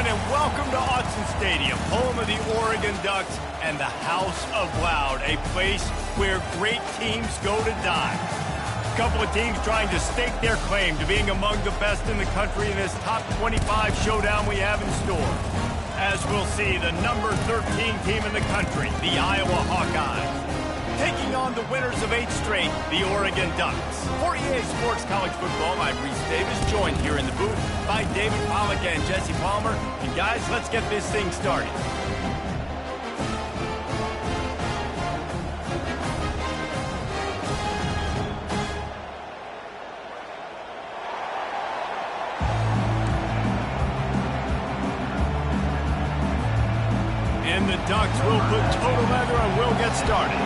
everyone, and welcome to Autzen Stadium, home of the Oregon Ducks and the House of Loud, a place where great teams go to die. A couple of teams trying to stake their claim to being among the best in the country in this top 25 showdown we have in store. As we'll see, the number 13 team in the country, the Iowa Hawkeyes, taking on the winners of 8 straight, the Oregon Ducks. For EA Sports College Football, I'm Reese Davis, joined here in the booth by David Pollack and Jesse Palmer. And guys, let's get this thing started. And the Ducks will put total leather and we'll get started.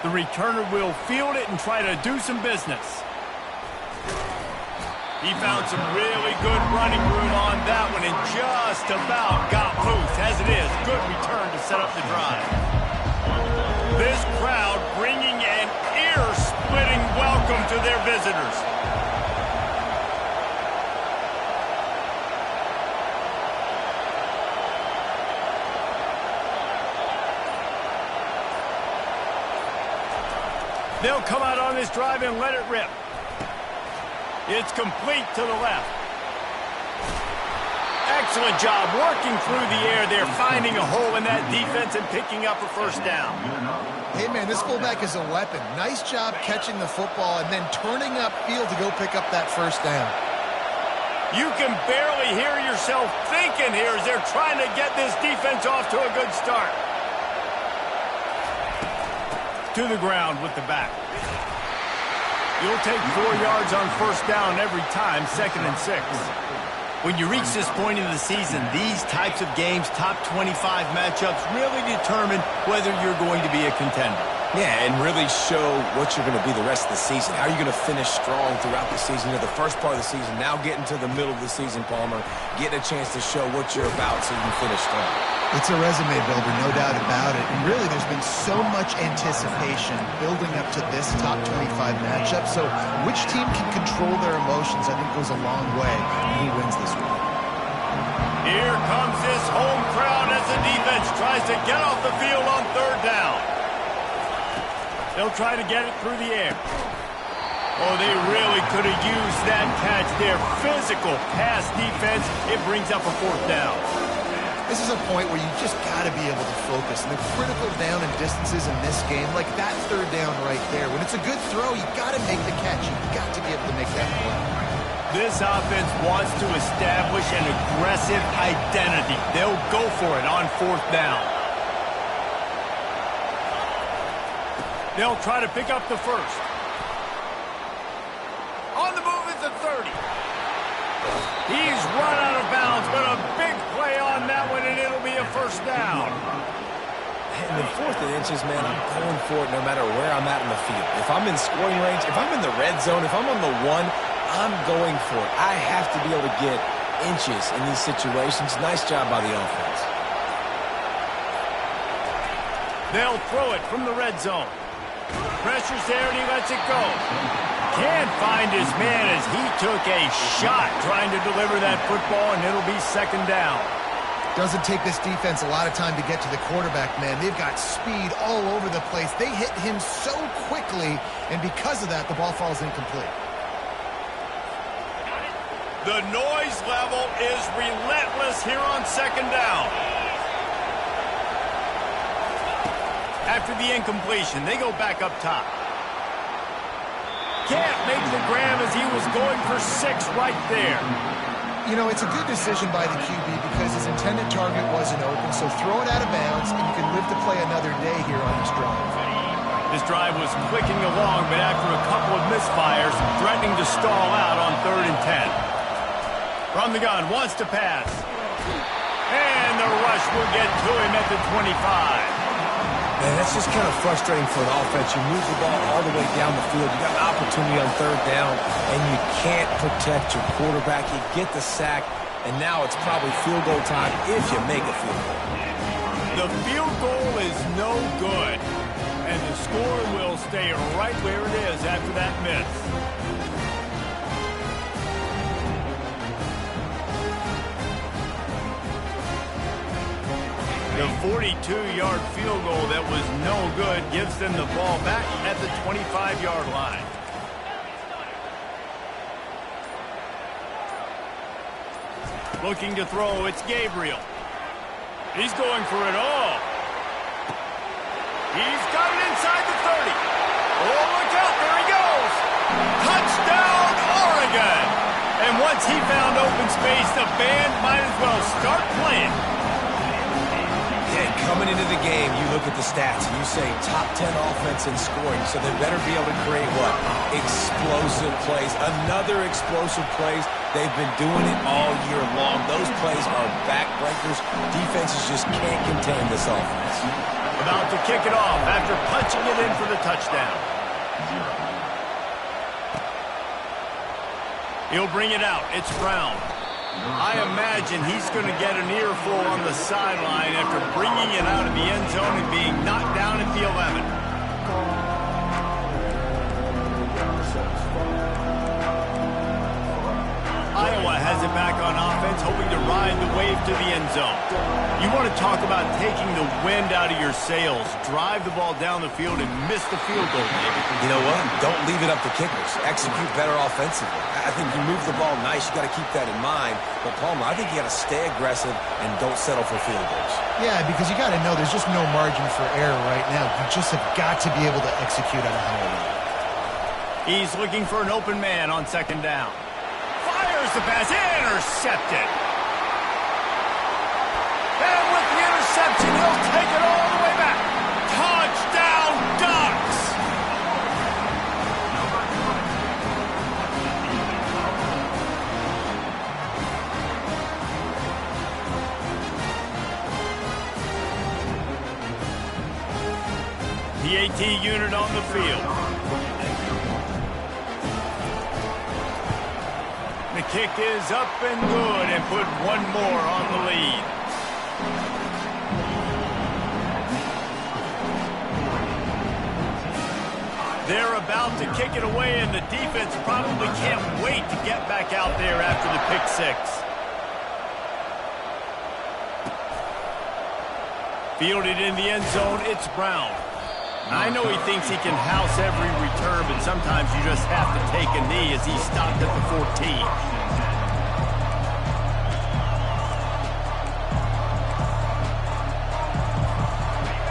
The returner will field it and try to do some business. He found some really good running room on that one and just about got loose. As it is, good return to set up the drive. This crowd bringing an ear-splitting welcome to their visitors. They'll come out on this drive and let it rip. It's complete to the left. Excellent job working through the air there, finding a hole in that defense and picking up a first down. Hey, man, this fullback is a weapon. Nice job catching the football and then turning upfield to go pick up that first down. You can barely hear yourself thinking here as they're trying to get this defense off to a good start. To the ground with the back. You'll take 4 yards on first down every time, 2nd and 6. When you reach this point in the season, these types of games, top 25 matchups, really determine whether you're going to be a contender. Yeah, and really show what you're going to be the rest of the season. How are you going to finish strong throughout the season, or the first part of the season, now getting to the middle of the season, Palmer, getting a chance to show what you're about so you can finish strong. It's a resume builder, no doubt about it. And really, there's been so much anticipation building up to this top 25 matchup. So which team can control their emotions, I think, goes a long way when he wins this one. Here comes this home crowd as the defense tries to get off the field on 3rd down. They'll try to get it through the air. Oh, they really could have used that catch there. Physical pass defense. It brings up a 4th down. This is a point where you just got to be able to focus. And the critical down and distances in this game, like that 3rd down right there, when it's a good throw, you got to make the catch. You've got to be able to make that play. This offense wants to establish an aggressive identity. They'll go for it on 4th down. They'll try to pick up the first. On the move is the 30. He's run out of bounds, but a big play on that one, and it'll be a first down. And then 4th and inches, man, I'm going for it no matter where I'm at in the field. If I'm in scoring range, if I'm in the red zone, if I'm on the 1, I'm going for it. I have to be able to get inches in these situations. Nice job by the offense. They'll throw it from the red zone. Pressure's there, and he lets it go. Can't find his man as he took a shot trying to deliver that football, and it'll be 2nd down. Doesn't take this defense a lot of time to get to the quarterback, man. They've got speed all over the place. They hit him so quickly, and because of that, the ball falls incomplete. The noise level is relentless here on 2nd down. After the incompletion, they go back up top. Can't make the grab as he was going for 6 right there. You know, it's a good decision by the QB because his intended target wasn't open, so throw it out of bounds, and you can live to play another day here on this drive. This drive was clicking along, but after a couple of misfires, threatening to stall out on 3rd and 10. From the gun, wants to pass. And the rush will get to him at the 25. Man, that's just kind of frustrating for an offense. You move the ball all the way down the field. You got an opportunity on 3rd down, and you can't protect your quarterback. You get the sack, and now it's probably field goal time if you make a field goal. The field goal is no good. And the score will stay right where it is after that miss. The 42-yard field goal that was no good gives them the ball back at the 25-yard line. Looking to throw, it's Gabriel. He's going for it all. He's got it inside the 30. Oh, look out, there he goes. Touchdown, Oregon. And once he found open space, the band might as well start playing. Yeah, coming into the game, you look at the stats and you say top 10 offense in scoring, so they better be able to create what? Explosive plays. Another explosive plays. They've been doing it all year long. Those plays are backbreakers. Defenses just can't contain this offense. About to kick it off after punching it in for the touchdown. He'll bring it out. It's Brown. I imagine he's going to get an earful on the sideline after bringing it out of the end zone and being knocked down at the 11. Iowa has it back on offense, hoping to ride the wave to the end zone. You want to talk about taking the wind out of your sails. Drive the ball down the field and miss the field goal, maybe. You know what? Don't leave it up to kickers. Execute better offensively. I think you move the ball nice. You got to keep that in mind. But, Palmer, I think you got to stay aggressive and don't settle for field goals. Yeah, because you got to know there's just no margin for error right now. You just have got to be able to execute at a high level. He's looking for an open man on second down. Fires the pass, intercepted. And with the interception, he'll take it all the way back. Touchdown, Ducks! The AT unit on the field. The kick is up and good and put one more on the lead. They're about to kick it away, and the defense probably can't wait to get back out there after the pick six. Fielded in the end zone, it's Brown. I know he thinks he can house every return, but sometimes you just have to take a knee as he stopped at the 14.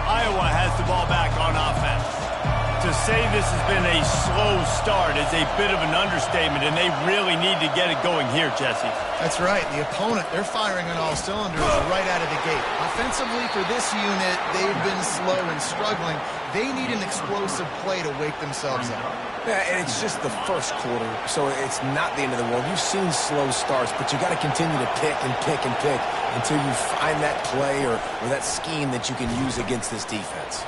Iowa has the ball back on offense. To say this has been a slow start is a bit of an understatement, and they really need to get it going here, Jesse. That's right. The opponent, they're firing on all cylinders right out of the gate. Offensively, for this unit, they've been slow and struggling. They need an explosive play to wake themselves up. Yeah, and it's just the first quarter, so it's not the end of the world. You've seen slow starts, but you got to continue to pick and pick and pick until you find that play or that scheme that you can use against this defense.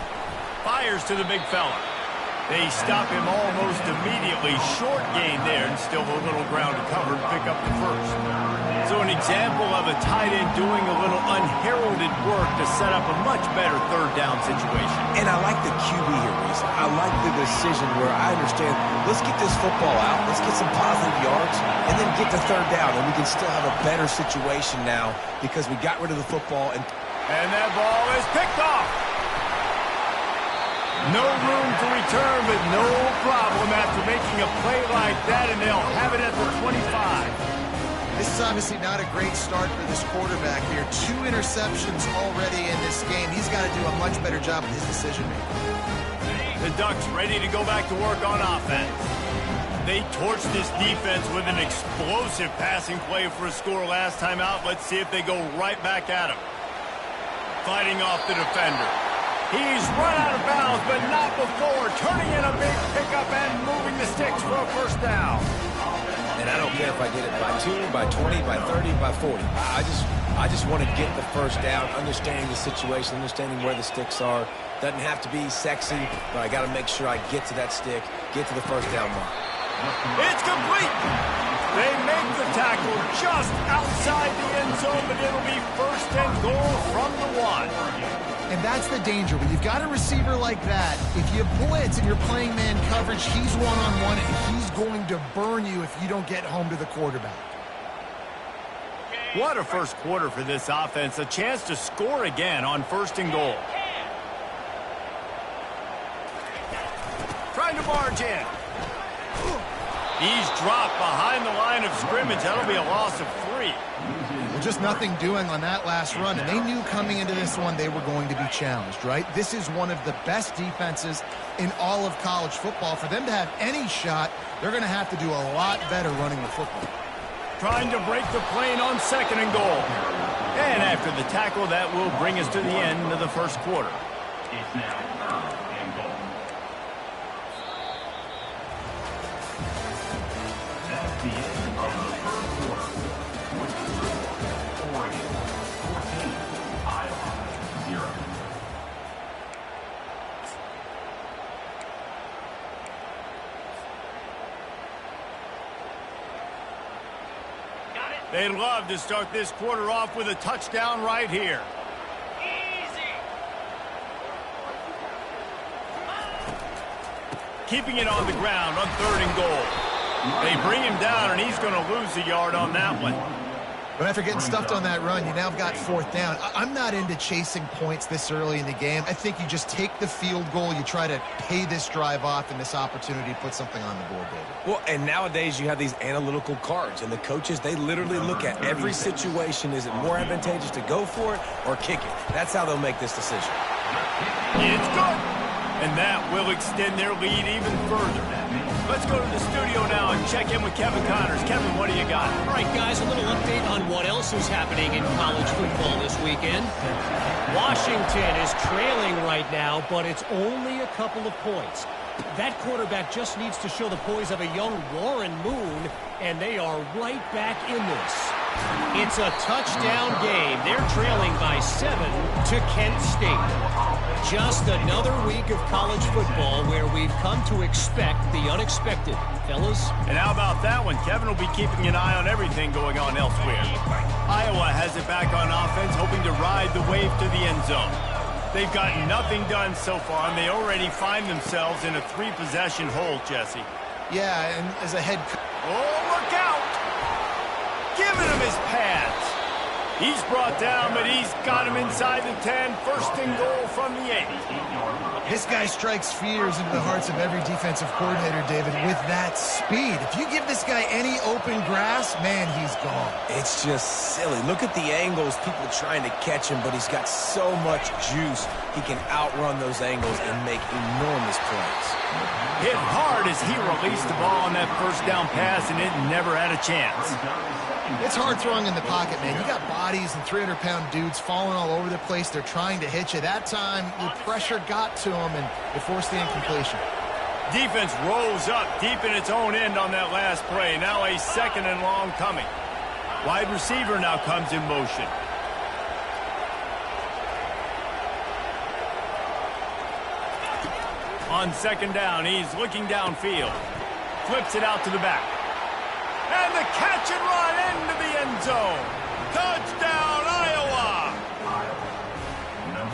Fires to the big fella. They stop him almost immediately. Short gain there, and still a little ground to cover to pick up the first. So an example of a tight end doing a little unheralded work to set up a much better third down situation. And I like the QB here, Reese. I like the decision where I understand, let's get this football out, let's get some positive yards, and then get to third down, and we can still have a better situation now because we got rid of the football. And that ball is picked off. No room to return, but no problem after making a play like that, and they'll have it at the 25. This is obviously not a great start for this quarterback here. 2 interceptions already in this game. He's got to do a much better job with his decision-making. The Ducks ready to go back to work on offense. They torched this defense with an explosive passing play for a score last time out. Let's see if they go right back at him. Fighting off the defender. He's run out of bounds, but not before. Turning in a big pickup and moving the sticks for a first down. And I don't care if I get it by 2, by 20, by 30, by 40. I just want to get the first down, understanding the situation, understanding where the sticks are. Doesn't have to be sexy, but I got to make sure I get to that stick, get to the first down mark. It's complete. They make the tackle just outside the end zone, but it'll be first and goal from the 1. And that's the danger. When you've got a receiver like that, if you blitz and you're playing man coverage, he's one-on-one, and he's going to burn you if you don't get home to the quarterback. What a first quarter for this offense. A chance to score again on 1st and goal. Trying to barge in. He's dropped behind the line of scrimmage. That'll be a loss of 3. Well, just nothing doing on that last run, and they knew coming into this one they were going to be challenged, right? This is one of the best defenses in all of college football. For them to have any shot, they're going to have to do a lot better running the football. Trying to break the plane on 2nd and goal. And after the tackle, that will bring us to the end of the first quarter. It's now 3rd and goal. That's the end of the first quarter. With the score, Oregon 14, Iowa 0. They'd love to start this quarter off with a touchdown right here. Keeping it on the ground on 3rd and goal. They bring him down, and he's going to lose a yard on that one. But after getting stuffed on that run, you now got 4th down. I'm not into chasing points this early in the game. I think you just take the field goal. You try to pay this drive off and this opportunity to put something on the board, David. Well, and nowadays you have these analytical cards, and the coaches, they literally look at every situation. Is it more advantageous to go for it or kick it? That's how they'll make this decision. It's good. And that will extend their lead even further. Let's go to the studio now and check in with Kevin Connors. Kevin, what do you got? All right, guys, a little update on what else is happening in college football this weekend. Washington is trailing right now, but it's only a couple of points. That quarterback just needs to show the poise of a young Warren Moon, and they are right back in this. It's a touchdown game. They're trailing by 7 to Kent State. Just another week of college football where we've come to expect the unexpected, fellas. And how about that one? Kevin will be keeping an eye on everything going on elsewhere. Iowa has it back on offense, hoping to ride the wave to the end zone. They've gotten nothing done so far, and they already find themselves in a 3-possession hole, Jesse. Yeah, and as a head coach. Oh, look out! Giving him his pads. He's brought down, but he's got him inside the 10. 1st and goal from the 8. This guy strikes fears into the hearts of every defensive coordinator, David, with that speed. If you give this guy any open grass, man, he's gone. It's just silly. Look at the angles, people trying to catch him, but he's got so much juice. He can outrun those angles and make enormous plays. Hit hard as he released the ball on that 1st down pass, and it never had a chance. It's hard throwing in the pocket, man. You got bodies and 300-pound dudes falling all over the place. They're trying to hit you. That time, the pressure got to them, and it forced the incompletion. Defense rose up deep in its own end on that last play. Now a 2nd and long coming. Wide receiver now comes in motion. On 2nd down, he's looking downfield. Flips it out to the back. And the catch and run into the end zone. Touchdown, Iowa!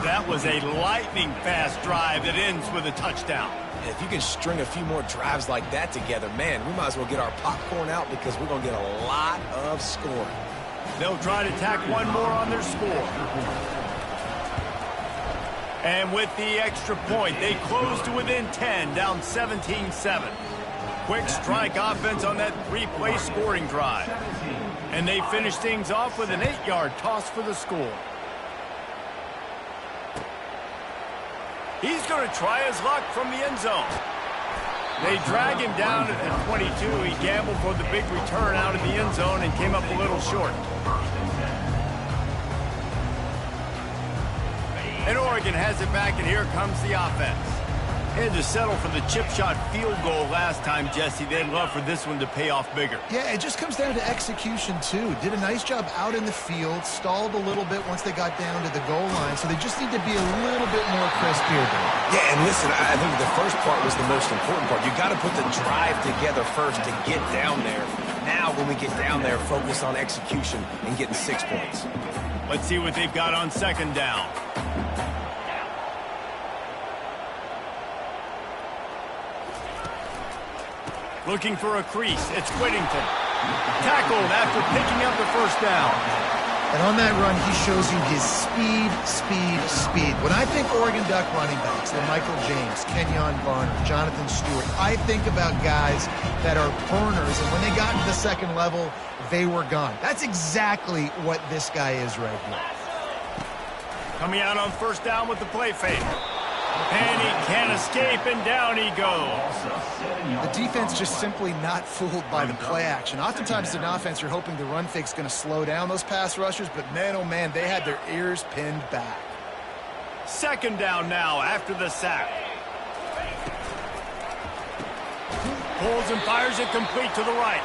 That was a lightning-fast drive that ends with a touchdown. And if you can string a few more drives like that together, man, we might as well get our popcorn out because we're going to get a lot of scoring. They'll try to tack one more on their score. And with the extra point, they close to within 10, down 17-7. Quick strike offense on that 3-play scoring drive. And they finish things off with an 8-yard toss for the score. He's going to try his luck from the end zone. They drag him down at the 22. He gambled for the big return out of the end zone and came up a little short. And Oregon has it back, and here comes the offense. Had to settle for the chip shot field goal last time, Jesse. They'd love for this one to pay off bigger. Yeah, it just comes down to execution, too. Did a nice job out in the field, stalled a little bit once they got down to the goal line, so they just need to be a little bit more crisp here, though. Yeah, and listen, I think the first part was the most important part. You got to put the drive together first to get down there. Now, when we get down there, focus on execution and getting 6 points. Let's see what they've got on 2nd down. Looking for a crease. It's Whittington. Tackled after picking up the first down. And on that run, he shows you his speed. When I think Oregon Duck running backs, they're Michael James, Kenyon Barner, Jonathan Stewart. I think about guys that are burners, and when they got to the second level, they were gone. That's exactly what this guy is right here. Coming out on first down with the play fake. And he can't escape, and down he goes. The defense just simply not fooled by the play action. Oftentimes as an offense, you're hoping the run fake's going to slow down those pass rushers, but man, oh man, they had their ears pinned back. Second down now after the sack. Pulls and fires it complete to the right.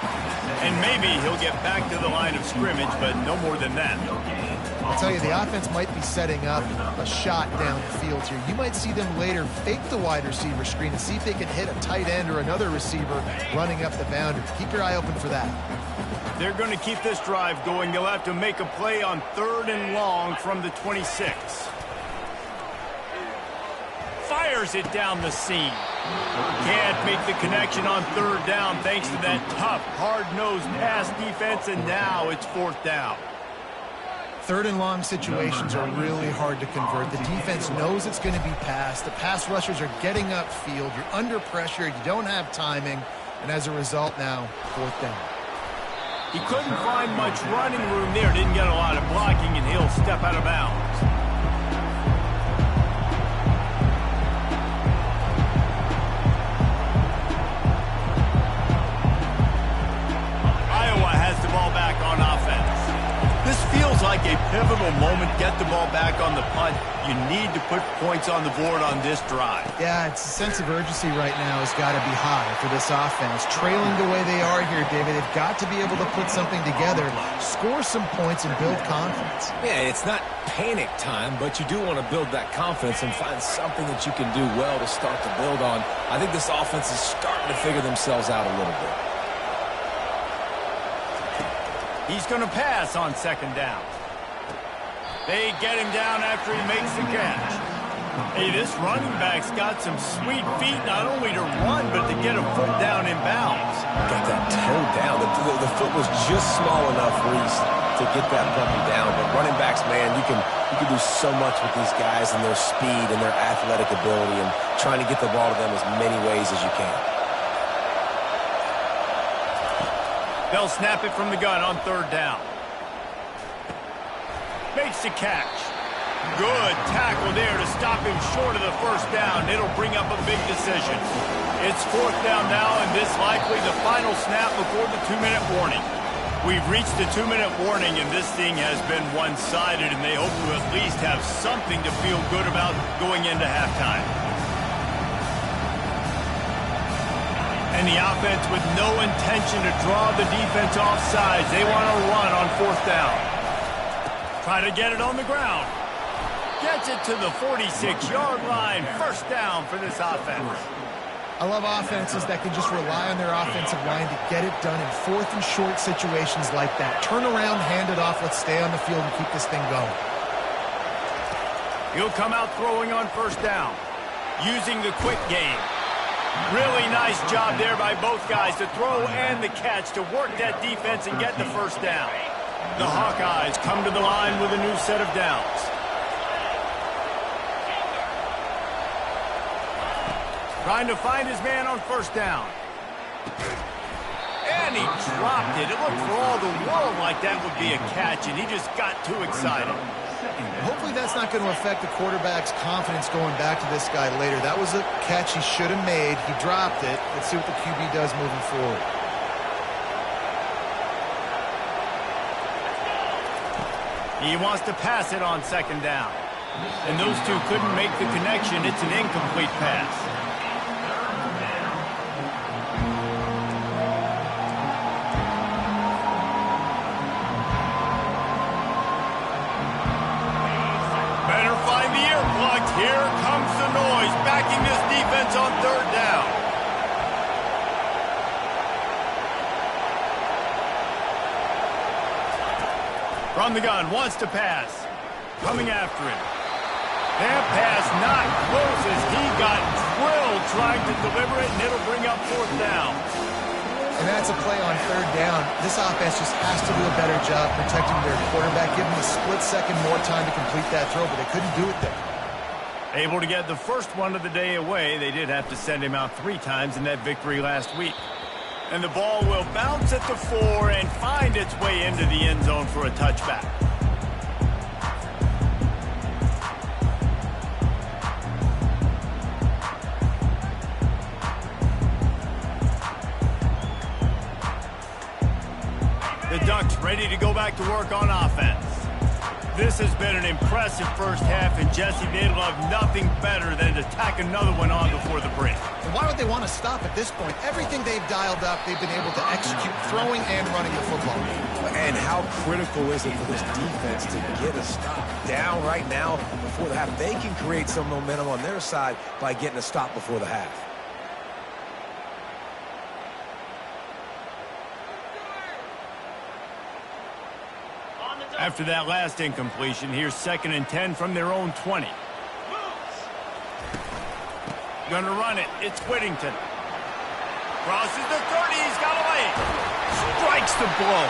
And maybe he'll get back to the line of scrimmage, but no more than that. I'll tell you, the offense might be setting up a shot down the field here. You might see them later fake the wide receiver screen and see if they can hit a tight end or another receiver running up the boundary. Keep your eye open for that. They're going to keep this drive going. They'll have to make a play on 3rd and long from the 26. Fires it down the seam. Can't make the connection on 3rd down thanks to that tough, hard-nosed pass defense, and now it's 4th down. 3rd and long situations are really hard to convert. The defense knows it's going to be passed. The pass rushers are getting upfield. You're under pressure. You don't have timing. And as a result now, 4th down. He couldn't find much running room there. Didn't get a lot of blocking, and he'll step out of bounds. Iowa has the ball back on offense. This feels like a pivotal moment. Get the ball back on the punt. You need to put points on the board on this drive. Yeah, it's a sense of urgency right now has got to be high for this offense. Trailing the way they are here, David, they've got to be able to put something together, score some points, and build confidence. Yeah, it's not panic time, but you do want to build that confidence and find something that you can do well to start to build on. I think this offense is starting to figure themselves out a little bit. He's going to pass on 2nd down. They get him down after he makes the catch. Hey, this running back's got some sweet feet, not only to run, but to get a foot down in bounds. Got that toe down. The foot was just small enough, Reese, to get that puppy down. But running backs, man, you can do so much with these guys and their speed and their athletic ability and trying to get the ball to them as many ways as you can. They'll snap it from the gun on 3rd down. Makes the catch. Good tackle there to stop him short of the first down. It'll bring up a big decision. It's 4th down now, and this likely the final snap before the 2-minute warning. We've reached the 2-minute warning, and this thing has been one-sided, and they hope to at least have something to feel good about going into halftime. And the offense with no intention to draw the defense off sides. They want to run on 4th down. Try to get it on the ground. Gets it to the 46-yard line. 1st down for this offense. I love offenses that can just rely on their offensive line to get it done in 4th and short situations like that. Turn around, hand it off, let's stay on the field and keep this thing going. He'll come out throwing on 1st down. Using the quick game. Really nice job there by both guys to throw and the catch to work that defense and get the 1st down. The Hawkeyes come to the line with a new set of downs. Trying to find his man on 1st down. And he dropped it. It looked for all the world like that would be a catch, and he just got too excited. Hopefully that's not going to affect the quarterback's confidence going back to this guy later. That was a catch he should have made. He dropped it. Let's see what the QB does moving forward. He wants to pass it on 2nd down. And those two couldn't make the connection. It's an incomplete pass. Here comes the noise, backing this defense on 3rd down. From the gun, wants to pass. Coming after him. That pass not close as he got drilled trying to deliver it, and it'll bring up 4th down. And that's a play on third down. This offense just has to do a better job protecting their quarterback, give him a split second more time to complete that throw, but they couldn't do it there. Able to get the first one of the day away. They did have to send him out 3 times in that victory last week. And the ball will bounce at the 4 and find its way into the end zone for a touchback. The Ducks ready to go back to work on offense. This has been an impressive first half, and Jesse, they'd love nothing better than to tack another one on before the break. And why would they want to stop at this point? Everything they've dialed up, they've been able to execute throwing and running the football. And how critical is it for this defense to get a stop down right now before the half? They can create some momentum on their side by getting a stop before the half. After that last incompletion, here's 2nd and 10 from their own 20. Gonna run it. It's Whittington. Crosses the 30. He's got away. Strikes the blow.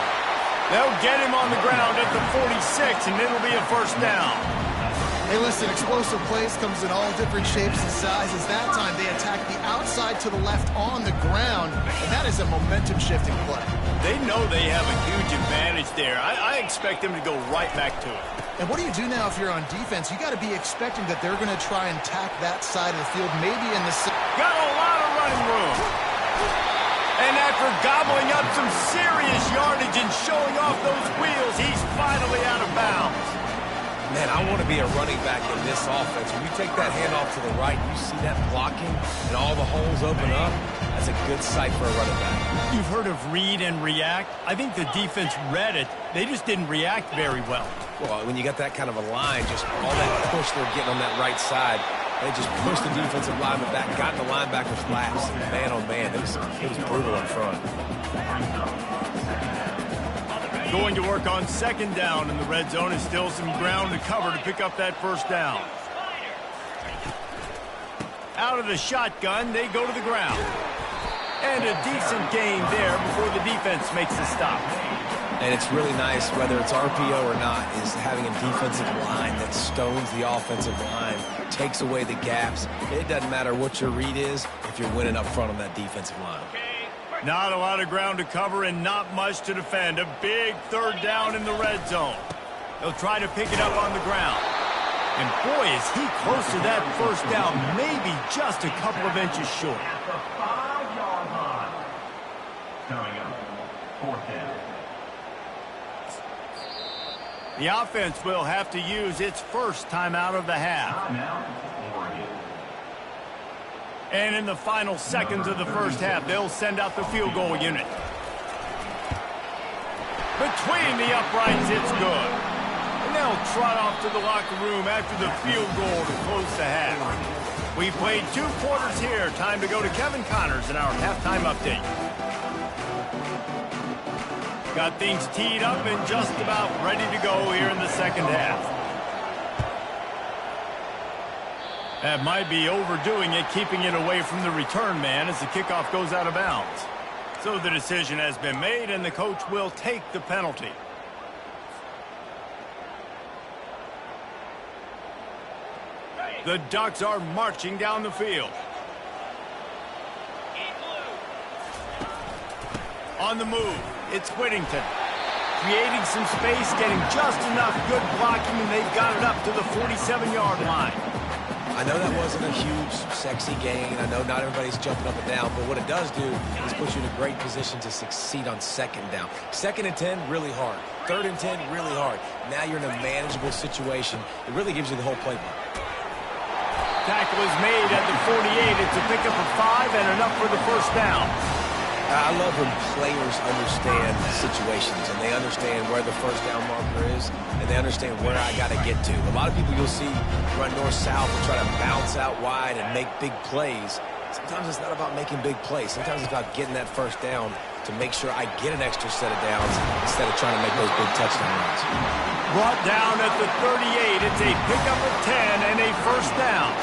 They'll get him on the ground at the 46, and it'll be a first down. Hey, listen, explosive plays comes in all different shapes and sizes. That time, they attack the outside to the left on the ground, and that is a momentum-shifting play. They know they have a huge advantage there. I expect them to go right back to it. And what do you do now if you're on defense? You got to be expecting that they're going to try and tack that side of the field, maybe in the... Got a lot of running room. And after gobbling up some serious yardage and showing off those wheels, he's finally out of bounds. Man, I want to be a running back in this offense. When you take that handoff to the right, you see that blocking and all the holes open up. That's a good sight for a running back. You've heard of read and react. I think the defense read it. They just didn't react very well. Well, when you got that kind of a line, just all that push they're getting on that right side, they just pushed the defensive lineman back, got in the linebacker's laps. Man, oh man, it was brutal up front. Going to work on 2nd down in the red zone, and still some ground to cover to pick up that first down. Out of the shotgun, they go to the ground. And a decent gain there before the defense makes the stop. And it's really nice, whether it's RPO or not, is having a defensive line that stones the offensive line, takes away the gaps. It doesn't matter what your read is if you're winning up front on that defensive line. Not a lot of ground to cover and not much to defend. A big 3rd down in the red zone. They'll try to pick it up on the ground. And boy, is he close to that first down, maybe just a couple of inches short. At the 5-yard line. Coming up, 4th down. The offense will have to use its first timeout of the half. Timeout, Oregon. And in the final seconds of the first half, they'll send out the field goal unit. Between the uprights, it's good. And they'll trot off to the locker room after the field goal to close the half. We played 2 quarters here. Time to go to Kevin Connors in our halftime update. Got things teed up and just about ready to go here in the second half. That might be overdoing it, keeping it away from the return man as the kickoff goes out of bounds. So the decision has been made, and the coach will take the penalty. The Ducks are marching down the field. On the move, it's Whittington. Creating some space, getting just enough good blocking, and they've got it up to the 47-yard line. I know that wasn't a huge, sexy gain. I know not everybody's jumping up and down, but what it does do is put you in a great position to succeed on 2nd down. 2nd and 10, really hard. 3rd and 10, really hard. Now you're in a manageable situation. It really gives you the whole playbook. Tackle is made at the 48. It's a pickup of 5 and enough for the first down. I love when players understand situations and they understand where the first down marker is and they understand where I got to get to. A lot of people you'll see run north-south and try to bounce out wide and make big plays. Sometimes it's not about making big plays. Sometimes it's about getting that first down to make sure I get an extra set of downs instead of trying to make those big touchdown runs. Brought down at the 38. It's a pickup of 10 and a first down.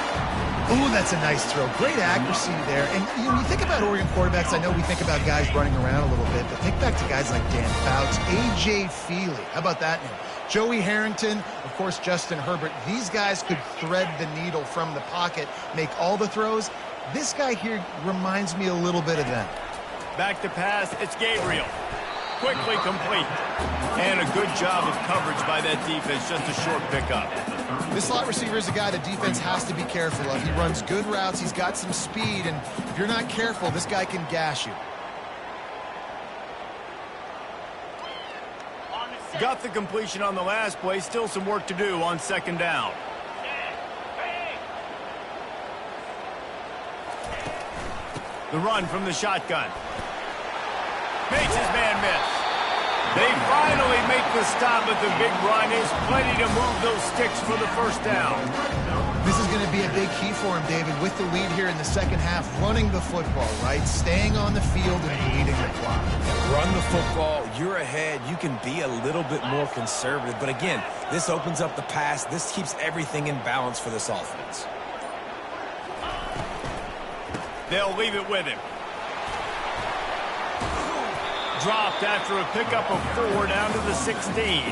Ooh, that's a nice throw. Great accuracy there. And you think about Oregon quarterbacks, I know we think about guys running around a little bit, but think back to guys like Dan Fouts, A.J. Feely. How about that name? Joey Harrington, of course, Justin Herbert. These guys could thread the needle from the pocket, make all the throws. This guy here reminds me a little bit of them. Back to pass, it's Gabriel. Quickly complete. And a good job of coverage by that defense, just a short pickup. This slot receiver is a guy the defense has to be careful of. He runs good routes, he's got some speed, and if you're not careful, this guy can gash you. Got the completion on the last play, still some work to do on second down. The run from the shotgun. Makes his man miss. They finally make the stop, but the big run is plenty to move those sticks for the first down. This is going to be a big key for him, David, with the lead here in the second half, running the football, right? Staying on the field and leading the clock. Run the football, you're ahead, you can be a little bit more conservative. But again, this opens up the pass. This keeps everything in balance for this offense. They'll leave it with him. Dropped after a pickup of 4 down to the 16.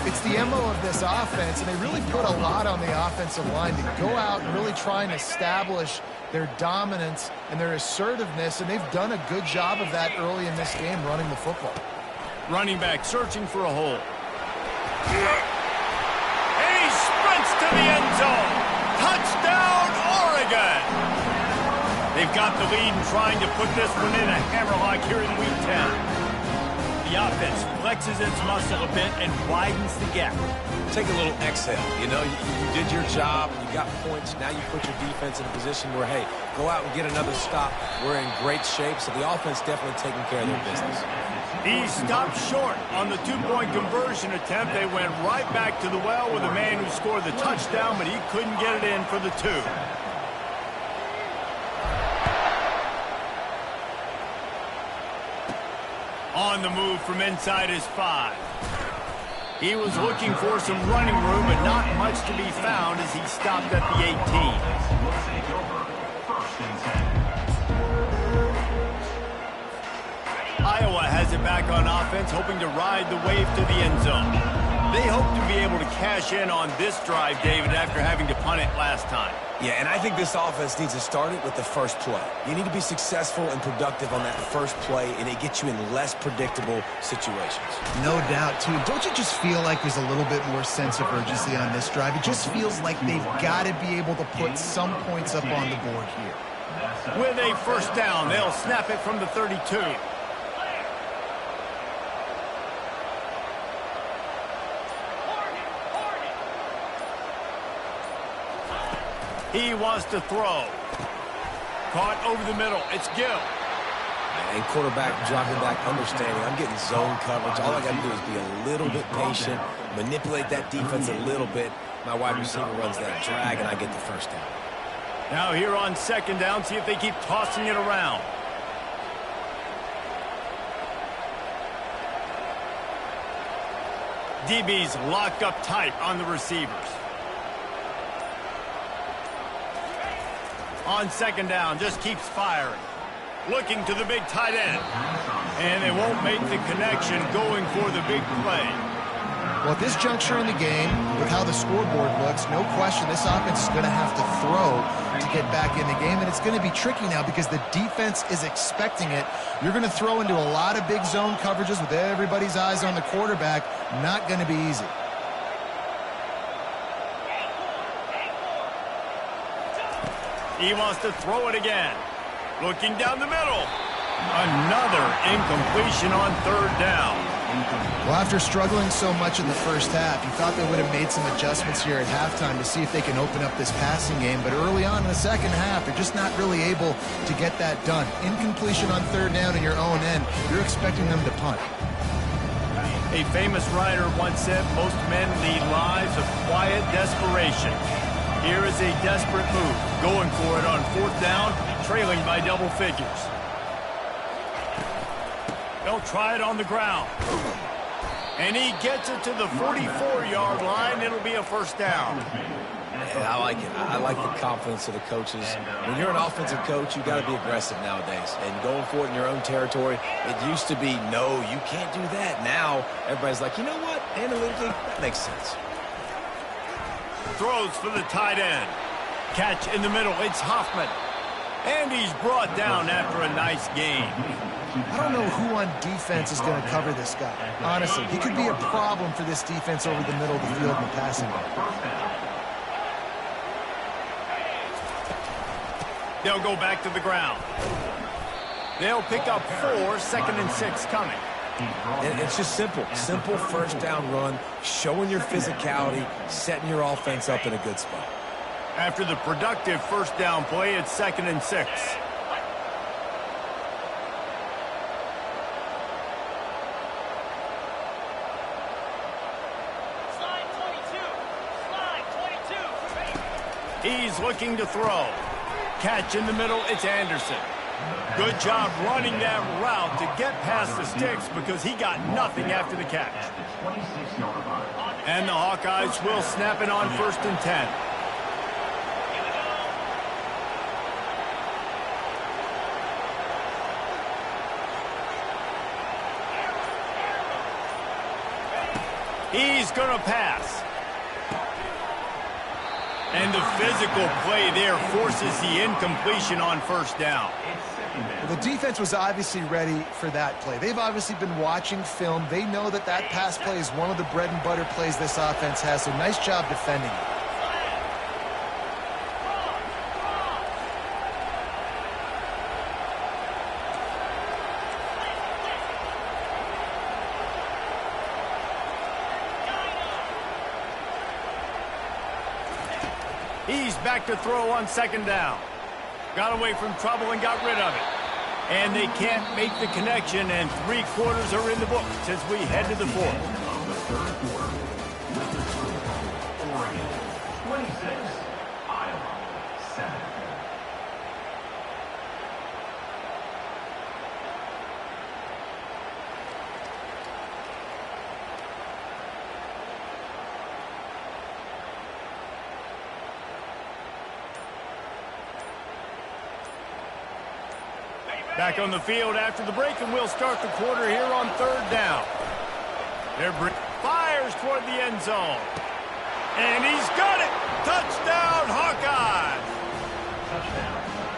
It's the MO of this offense, and they really put a lot on the offensive line to go out and really try and establish their dominance and their assertiveness, and they've done a good job of that early in this game running the football. Running back searching for a hole. And he sprints to the end zone. Touchdown, Oregon! They've got the lead and trying to put this one in a hammerlock here in Week 10. The offense flexes its muscle a bit and widens the gap. Take a little exhale. You know, you did your job, you got points, now you put your defense in a position where, hey, go out and get another stop. We're in great shape, so the offense definitely taking care of their business. He stopped short on the two-point conversion attempt. They went right back to the well with the man who scored the touchdown, but he couldn't get it in for the 2. On the move from inside his 5. He was looking for some running room, but not much to be found as he stopped at the 18. Will take over. First and 10. Iowa has it back on offense, hoping to ride the wave to the end zone. They hope to be able to cash in on this drive, David, after having to punt it last time. Yeah, and I think this offense needs to start it with the first play. You need to be successful and productive on that first play, and it gets you in less predictable situations. No doubt, too. Don't you just feel like there's a little bit more sense of urgency on this drive? It just feels like they've got to be able to put some points up on the board here. With a first down, they'll snap it from the 32. He wants to throw. Caught over the middle. It's Gill. And quarterback dropping back, understanding. I'm getting zone coverage. All I got to do is be a little bit patient, manipulate that defense a little bit. My wide receiver runs that drag, and I get the first down. Now here on second down, see if they keep tossing it around. DB's locked up tight on the receivers. On second down, just keeps firing. Looking to the big tight end. And they won't make the connection going for the big play. Well, at this juncture in the game, with how the scoreboard looks, no question this offense is going to have to throw to get back in the game. And it's going to be tricky now because the defense is expecting it. You're going to throw into a lot of big zone coverages with everybody's eyes on the quarterback. Not going to be easy. He wants to throw it again. Looking down the middle. Another incompletion on third down. Well, after struggling so much in the first half, you thought they would have made some adjustments here at halftime to see if they can open up this passing game. But early on in the second half, they're just not really able to get that done. Incompletion on third down in your own end. You're expecting them to punt. A famous writer once said, most men lead lives of quiet desperation. Here is a desperate move, going for it on fourth down, trailing by double figures. They'll try it on the ground. And he gets it to the 44-yard line. It'll be a first down. Yeah, I like it. I like the confidence of the coaches. When you're an offensive coach, you got to be aggressive nowadays. And going for it in your own territory, it used to be, no, you can't do that. Now, everybody's like, you know what? Analytically, that makes sense. Throws for the tight end. Catch in the middle. It's Hoffman. And he's brought down after a nice gain. I don't know who on defense is going to cover this guy. Honestly, he could be a problem for this defense over the middle of the field in the passing game. They'll go back to the ground. They'll pick up 4, 2nd and 6 coming. And it's just simple. Simple first down run, showing your physicality, setting your offense up in a good spot. After the productive first down play, it's 2nd and 6. He's looking to throw. Catch in the middle, it's Anderson. Good job running that route to get past the sticks because he got nothing after the catch. And the Hawkeyes will snap it on 1st and 10. He's going to pass. And the physical play there forces the incompletion on 1st down. Well, the defense was obviously ready for that play. They've obviously been watching film. They know that that pass play is one of the bread and butter plays this offense has, so nice job defending it. He's back to throw on 2nd down. Got away from trouble and got rid of it. And they can't make the connection, and 3 quarters are in the books as we head to the 4th. Of the 3rd quarter, with the score, Oregon 26, Iowa 7. Back on the field after the break, and we'll start the quarter here on 3rd down. Fires toward the end zone. And he's got it! Touchdown, Hawkeyes!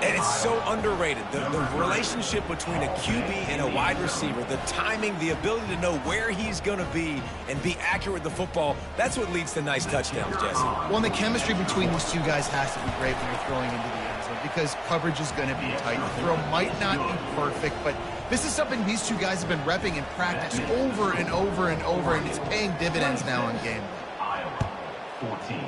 And it's so underrated. The relationship between a QB and a wide receiver, the timing, the ability to know where he's going to be and be accurate with the football, that's what leads to nice touchdowns, Jesse. Well, the chemistry between these two guys has to be great when you're throwing into the end zone because coverage is going to be tight. The throw might not be perfect, but this is something these two guys have been repping in practice over and over and over, and it's paying dividends now on game. Iowa 14.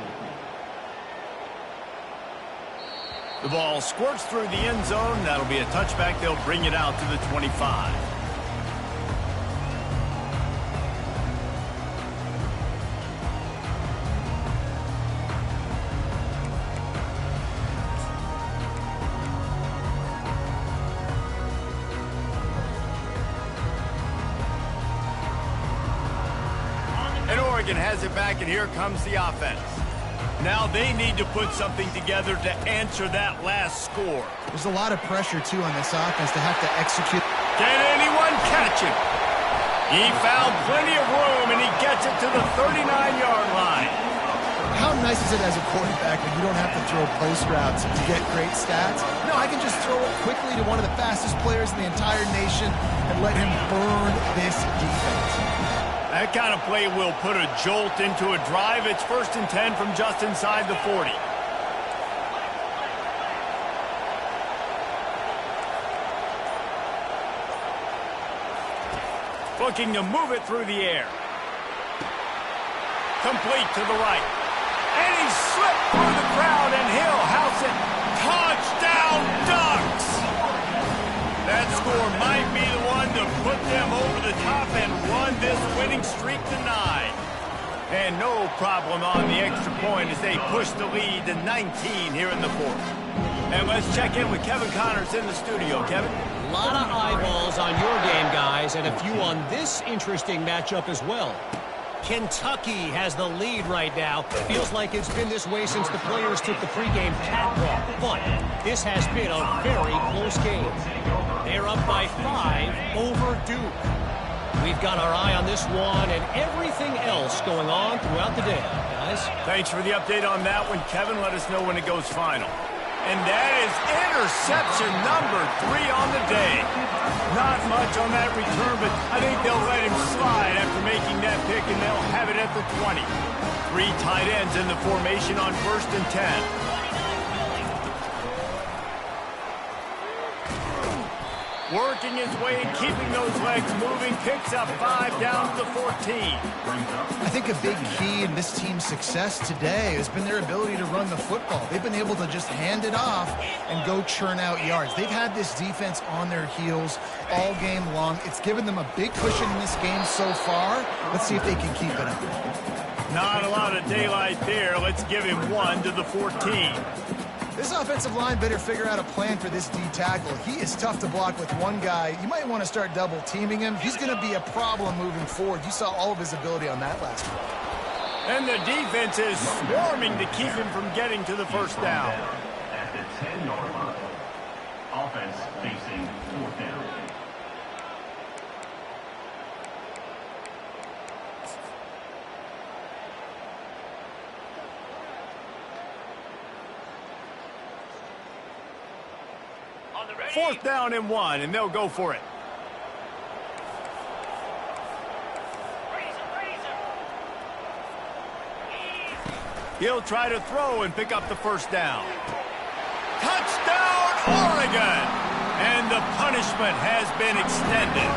The ball squirts through the end zone. That'll be a touchback. They'll bring it out to the 25. And Oregon has it back, and here comes the offense. Now they need to put something together to answer that last score. There's a lot of pressure, too, on this offense to have to execute. Can anyone catch him? He found plenty of room, and he gets it to the 39-yard line. How nice is it as a quarterback when you don't have to throw post routes to get great stats? No, I can just throw it quickly to one of the fastest players in the entire nation and let him burn this defense. That kind of play will put a jolt into a drive. It's 1st and 10 from just inside the 40. Looking to move it through the air. Complete to the right. And he slipped through the crowd, and he'll house it. Touchdown, Ducks! That score might be the one to put them over the top and run this winning streak to 9. And no problem on the extra point as they push the lead to 19 here in the 4th. And let's check in with Kevin Connors in the studio. Kevin? A lot of eyeballs on your game, guys, and a few on this interesting matchup as well. Kentucky has the lead right now. Feels like it's been this way since the players took the pregame catwalk. But this has been a very close game. They're up by 5 over Duke. We've got our eye on this one and everything else going on throughout the day, guys. Thanks for the update on that one, Kevin. Let us know when it goes final. And that is interception number 3 on the day. Not much on that return, but I think they'll let him slide after making that pick, and they'll have it at the 20. 3 tight ends in the formation on 1st and 10. Working his way, keeping those legs moving, picks up 5 down to the 14. I think a big key in this team's success today has been their ability to run the football. They've been able to just hand it off and go churn out yards. They've had this defense on their heels all game long. It's given them a big cushion in this game so far. Let's see if they can keep it up. Not a lot of daylight there. Let's give him 1 to the 14. This offensive line better figure out a plan for this D tackle. He is tough to block with one guy. You might want to start double teaming him. He's going to be a problem moving forward. You saw all of his ability on that last one. And the defense is swarming to keep him from getting to the first down. At the 10-yard line. Offense facing 4th down. Fourth down and 1, and they'll go for it. He'll try to throw and pick up the first down. Touchdown, Oregon! And the punishment has been extended.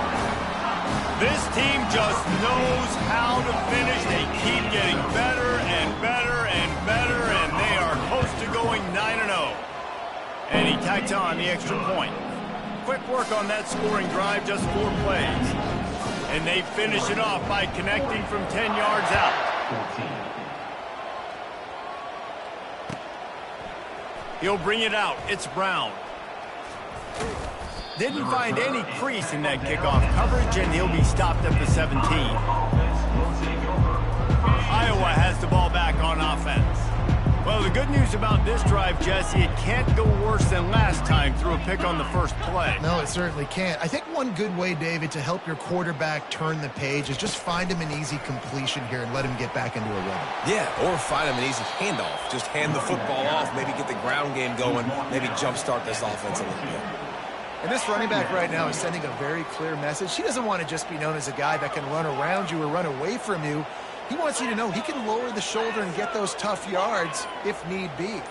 This team just knows how to finish. They keep getting better and better and better, and they are close to going 9-0. And he tacks on the extra point. Quick work on that scoring drive, just 4 plays. And they finish it off by connecting from 10 yards out. 14. He'll bring it out. It's Brown. Didn't find any crease in that kickoff coverage, and he'll be stopped at the 17. Iowa has the ball back on offense. Well, the good news about this drive, Jesse, it can't go worse than last time through a pick on the first play. No, it certainly can't. I think one good way, David, to help your quarterback turn the page is just find him an easy completion here and let him get back into a rhythm. Yeah, or find him an easy handoff. Just hand the football off, maybe get the ground game going, maybe jumpstart this offense a little bit. And this running back right now is sending a very clear message. He doesn't want to just be known as a guy that can run around you or run away from you. He wants you to know he can lower the shoulder and get those tough yards if need be.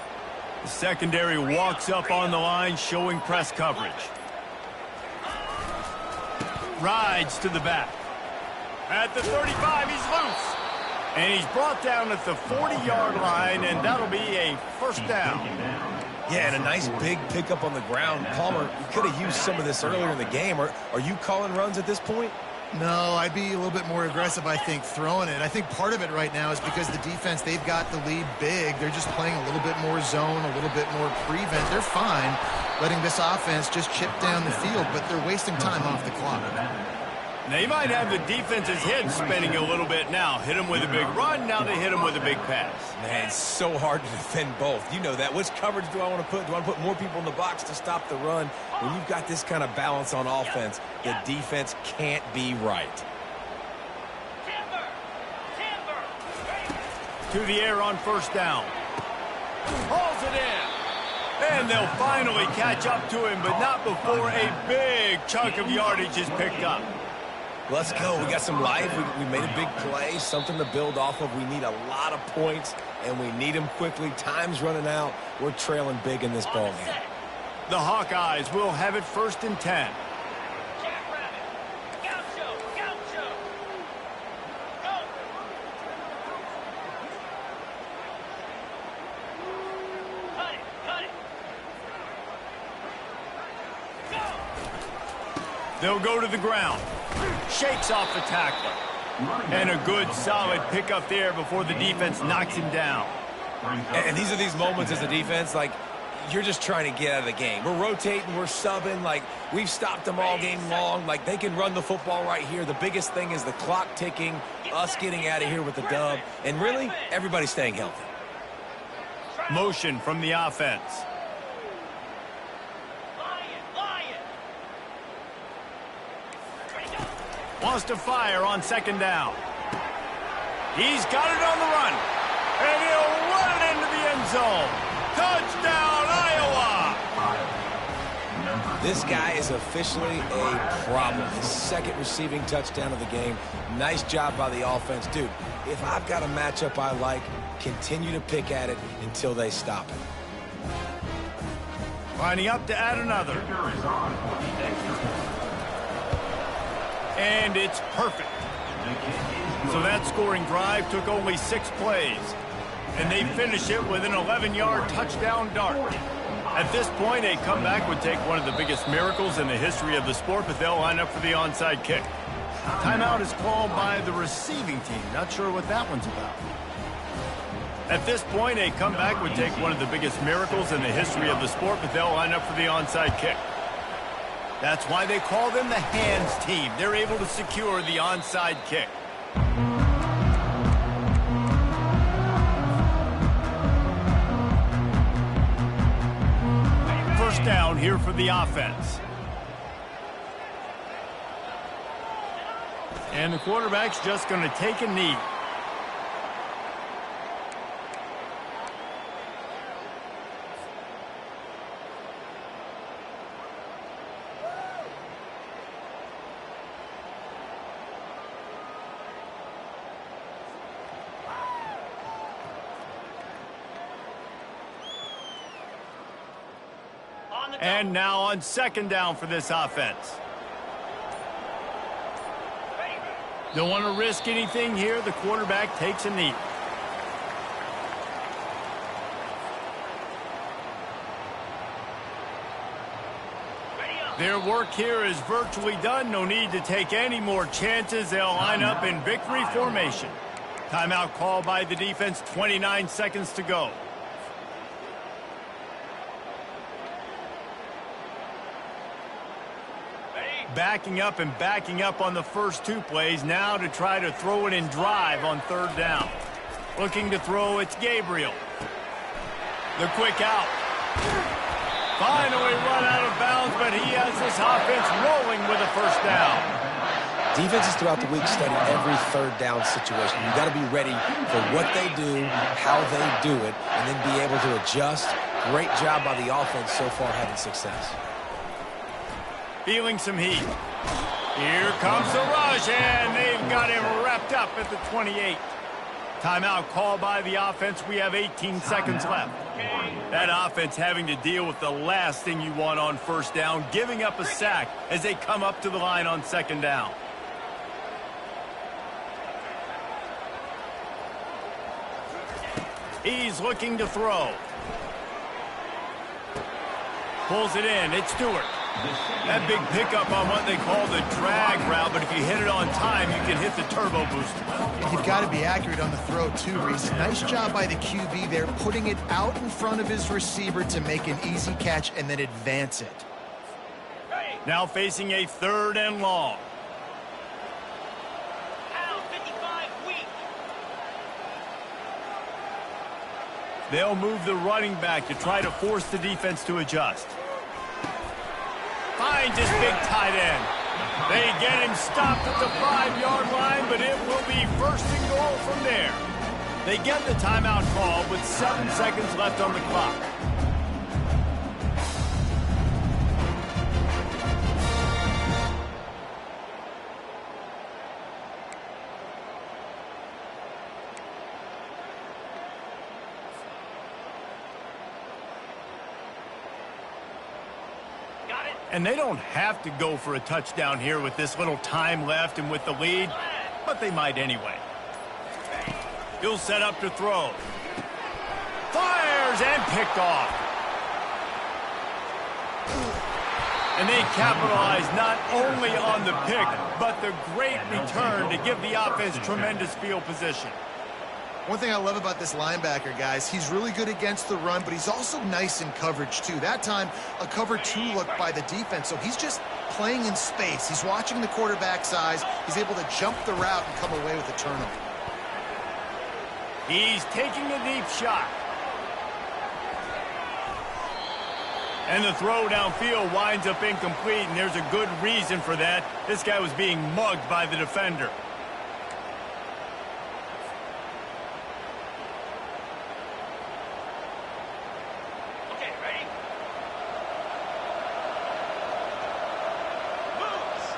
The secondary walks up on the line, showing press coverage. Rides to the back. At the 35, he's loose. And he's brought down at the 40-yard line, and that'll be a first down. Yeah, and a nice big pickup on the ground. Palmer, you could have used some of this earlier in the game. Are you calling runs at this point? No, I'd be a little bit more aggressive, I think, throwing it. I think part of it right now is because the defense, they've got the lead big. They're just playing a little bit more zone, a little bit more prevent. They're fine letting this offense just chip down the field, but they're wasting time off the clock. They might have the defense's head spinning a little bit now. Hit him with a big run, now they hit him with a big pass. Man, it's so hard to defend both. You know that. Which coverage do I want to put? Do I want to put more people in the box to stop the run? When you've got this kind of balance on offense, the defense can't be right. To the air on first down. Hauls it in. And they'll finally catch up to him, but not before a big chunk of yardage is picked up. Let's go. We got some life. We made a big play, something to build off of. We need a lot of points, and we need them quickly. Time's running out. We're trailing big in this ballgame. The Hawkeyes will have it 1st and 10. They'll go to the ground. Shakes off the tackler. And a good, solid pickup there before the defense knocks him down. And these are these moments as a defense, like, you're just trying to get out of the game. We're rotating, we're subbing, like we've stopped them all game long. Like they can run the football right here. The biggest thing is the clock ticking, us getting out of here with the dub, and really, everybody staying healthy. Motion from the offense. Wants to fire on second down. He's got it on the run. And he'll run it into the end zone. Touchdown, Iowa! This guy is officially a problem. His second receiving touchdown of the game. Nice job by the offense. Dude, if I've got a matchup I like, continue to pick at it until they stop it. Lining up to add another. And it's perfect. So that scoring drive took only 6 plays. And they finish it with an 11-yard touchdown dart. At this point, a comeback would take one of the biggest miracles in the history of the sport, but they'll line up for the onside kick. Timeout is called by the receiving team. Not sure what that one's about. At this point, a comeback would take one of the biggest miracles in the history of the sport, but they'll line up for the onside kick. That's why they call them the hands team. They're able to secure the onside kick. First down here for the offense. And the quarterback's just going to take a knee. And now on second down for this offense. Don't want to risk anything here. The quarterback takes a knee. Their work here is virtually done. No need to take any more chances. They'll line up in victory formation. Timeout called by the defense. 29 seconds to go. Backing up on the first 2 plays now to try to throw it in drive on third down. Looking to throw, it's Gabriel. The quick out. Finally run out of bounds, but he has this offense rolling with a first down. Defenses throughout the week study every third down situation. You got to be ready for what they do, how they do it, and then be able to adjust. Great job by the offense so far having success. Feeling some heat. Here comes the rush, and they've got him wrapped up at the 28. Timeout called by the offense. We have 18 seconds left. That offense having to deal with the last thing you want on first down, giving up a sack as they come up to the line on second down. He's looking to throw. Pulls it in. It's Stewart. That big pickup on what they call the drag route, but if you hit it on time, you can hit the turbo booster. You've got to be accurate on the throw, too, Reese. Nice job by the QB there, putting it out in front of his receiver to make an easy catch and then advance it. Now facing a third and long. They'll move the running back to try to force the defense to adjust. Finds his big tight end. They get him stopped at the 5-yard line, but it will be first and goal from there. They get the timeout call with 7 seconds left on the clock. And they don't have to go for a touchdown here with this little time left and with the lead, but they might anyway. He'll set up to throw. Fires and picked off. And they capitalize not only on the pick, but the great return to give the offense tremendous field position. One thing I love about this linebacker, guys, he's really good against the run, but he's also nice in coverage, too. That time, a cover 2 look by the defense, so he's just playing in space. He's watching the quarterback's eyes. He's able to jump the route and come away with a turnover. He's taking a deep shot. And the throw downfield winds up incomplete, and there's a good reason for that. This guy was being mugged by the defender. Okay, ready? Moves.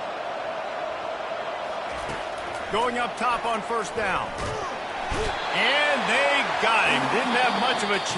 Going up top on first down. And they got him. Didn't have much of a chance.